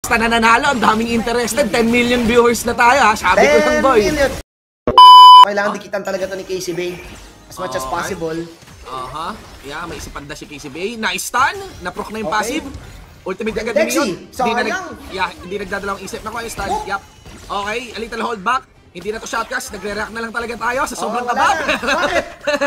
Basta na nanalo, ang daming interested. 10 million viewers na tayo ha. Sabi ko lang boy. 10 million. Kailangan dikitan talaga to ni Casey Bay as much as possible. Yeah, may isipan na si Casey Bay. Na-stun, na-proc na yung passive. Ultimate agad Dexy, yun. Hindi nagdadalawang isip na ko yung stun. Yup. Okay, a little hold back. Hindi na to shotcast, nagre-react na lang talaga tayo sa sobrang kabag.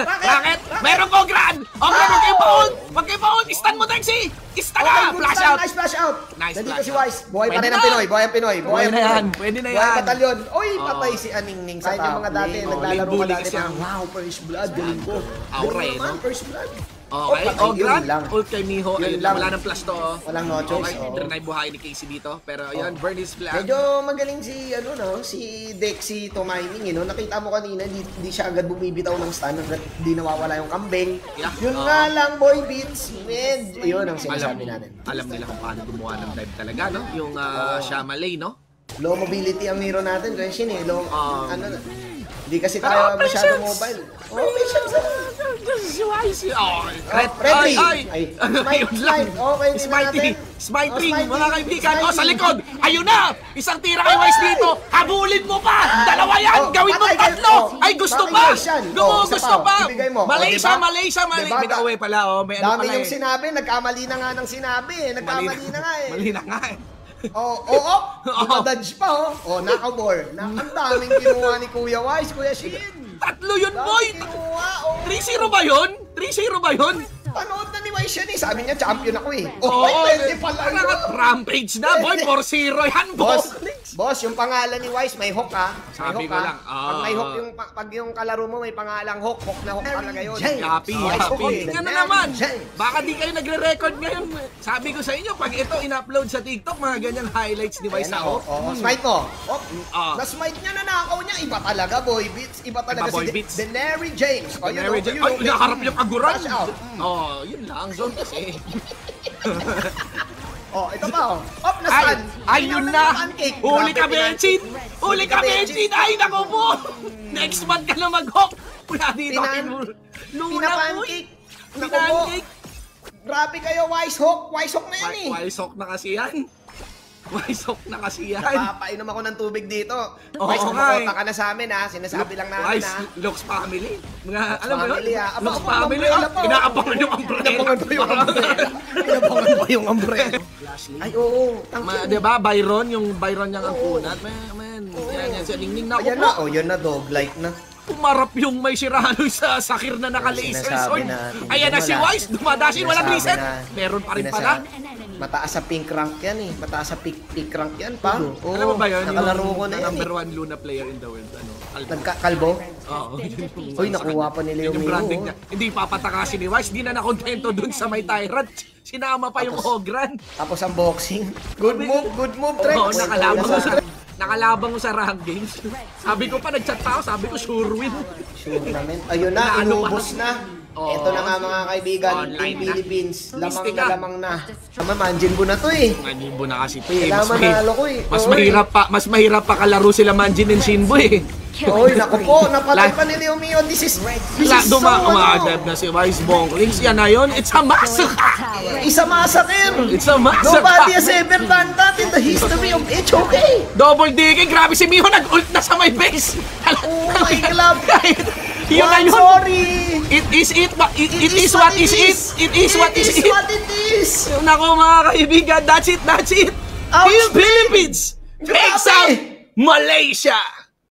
Bakit? Meron ko Ogran! Ogran, wag kayo pa-hold! Wag kayo pa-hold! Stun mo, Dexy! Stun na! Flash out! Nice flash out! Nice Nandito flash si out. Wise. Buhay pa rin ang Pinoy. Buhay ang Pinoy. Pwede na yan. Pwede na yan. Buhay batalyon. Uy, patay si Aningning sa top. Mga dati, naglalaro ka dati. Wow, first blood. Galing ko. Aura eh, no? First blood. Okay, Ogran, ult kay Miho. Ayun lang, wala nang flash to. Walang no choice. Okay, drenay buhay ni Casey dito. Pero ayun, burn his flag. Medyo magaling si, si Dexy to mining, Nakita mo kanina, hindi siya agad bumibitaw ng stun, hindi nawawala yung kambing. Yun nga lang, boy beats. Yun ang sinasabi natin. Alam nila kung paano gumawa ng dive talaga, no? Yung Shamalay, no? Low mobility ang hero natin, Renshin hindi kasi tayo masyado mobile. Patience Si Wise. Smite ring, mga kaibigan. Sa likod. Ayun na. Isang tira kay Wise dito. Habulin mo pa. Dalawa yan. Gawin mo tatlo. Ay, gusto pa. Gusto pa. Malaysia. Bitaw pala. Dami yung sinabi. Nagkamali na nga ng sinabi. Nagkamali na nga eh. Mali na nga eh. Nakadodge pa nakabor. Ang daming kinuha ni Kuya Wise, Kuya Shin. Tatlo yun, boy! 3-0 ba yun? 3-0 ba yun? Panood na ni Wise yan eh. Sabi niya, champion ako eh. Pwede pala yun. Rampage na, boy. 4-0 yan, Boss, yung pangalan ni Wise, may hook ha. Sabi ko lang. Pag may hook pag yung kalaro mo may pangalang hook na hook talaga yun. Happy. Tingnan na naman. Baka di kayo nagre-record ngayon. Sabi ko sa inyo, pag ito in-upload sa TikTok, mga ganyang highlights ni Wise na hook. Smite mo. Na-smite niya, nanakaw niya. Iba talaga, boy beats. Iba talaga si Denary James. Ay, naharap yung kaguran. Yun lang. Zone kasi. Ito pa na-stun. Ayun na. Huli ka, Benchit. Ay, naku po. Next month ka na mag-hook. Wala dito. Pinapancake. Grabe kayo, Wise Hook. Wise Hook na yan eh. Wise Hook na kasi yan. Napapainom ako ng tubig dito. Wise, kumota ka na sa amin ha. Sinasabi lang natin Wise, Lux Family. Alam mo yun? Lux Family. Inaabangan yung umbrella. Inabangan pa yung umbrella. Ay, oo. Diba, Byron niyang ang kunat. Man, yan si Ningning na. Yan na, dog-like na. Umarap yung may sirano sa sakir na naka-lasers. Ayan na si Wise, dumadasin, walang reset. Meron pa rin pala. Mataas sa pink rank yan eh. Mataas sa pink rank yan pa. Alam mo ba yun? Nakalaro ko na yan. Number 1 Luna player in the world. Nagkakalbo? Oo. Uy, nakuha pa nila yung branding niya. Hindi papatakasin ni Wise. Di na nakontento dun sa may Tyrant. Sinama pa yung Ogran. Tapos ang boxing. Good move, Trex. Oo, nakalabang mo sa rank games. Sabi ko pa, nag-chat pa ako. Sabi ko, sure win. Sure naman. Ayun na, inubos na. Ito na nga mga kaibigan, Team Philippines, lamang na. Manjinbo na to eh. Manjinbo na kasi to eh. Mas mahirap pa kalaro sila Manjin and Shinbo eh. Oy, naku po, napatay pa ni Leo Mio. This is so umaadab na si Wise Bonklings. Yan na yun, it's a massacre! It's a massacre! Nobody has ever done that in the history of HOK! Double digging, grabe si Mio, nag-ult na sa my base! Oh my God! Yun na yun! Sorry! It is what is it! It is what is it! Naku mga kaibigan, that's it! Team Philippines takes out Malaysia!